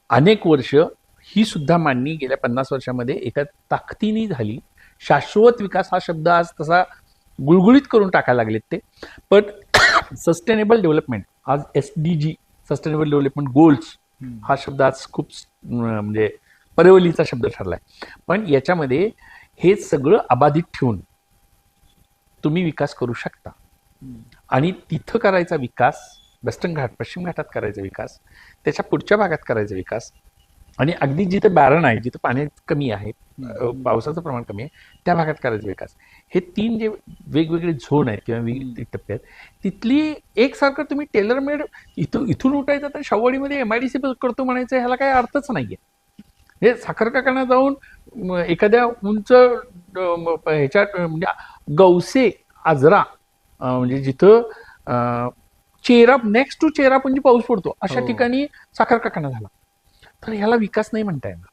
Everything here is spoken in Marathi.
अनेक वर्ष ही सुद्धा मांडणी गेल्या 50 वर्षामध्ये एका ताकदीने झाली. शाश्वत विकास हा शब्द आज तसा गुळगुळीत करून टाकायला लागलेत ते. पण सस्टेनेबल डेव्हलपमेंट आज SDG सस्टेनेबल डेव्हलपमेंट गोल्स हा शब्द आज खूप म्हणजे परवलीचा शब्द ठरलाय. पण याच्यामध्ये हे सगळं अबाधित ठेवून तुम्ही विकास करू शकता. आणि तिथं करायचा विकास, वेस्टर्न घाट पश्चिम घाटात करायचा विकास, त्याच्या पुढच्या भागात करायचा विकास, आणि अगदी जिथे बॅरन आहे, जिथे पाणी कमी आहे, पावसाचं प्रमाण कमी आहे, त्या भागात करायचा विकास. हे 3 जे वेगवेगळे झोन आहेत किंवा वेगवेगळे टप्पे आहेत, तिथली एकसारखं तुम्ही टेलर मेड इथून उठायचं तर शाहूवाडीमध्ये MIDC करतो म्हणायचं, ह्याला काही अर्थच नाहीये. हे साखर कारखाना जाऊन एखाद्या उंच ह्याच्यात म्हणजे गौसे आजरा म्हणजे जिथं नेक्स्ट टू चेरापुंजी पाऊस पडतो अशा ठिकाणी साखर कारखाना झाला. तर ह्याला विकास नाही म्हणता येणार.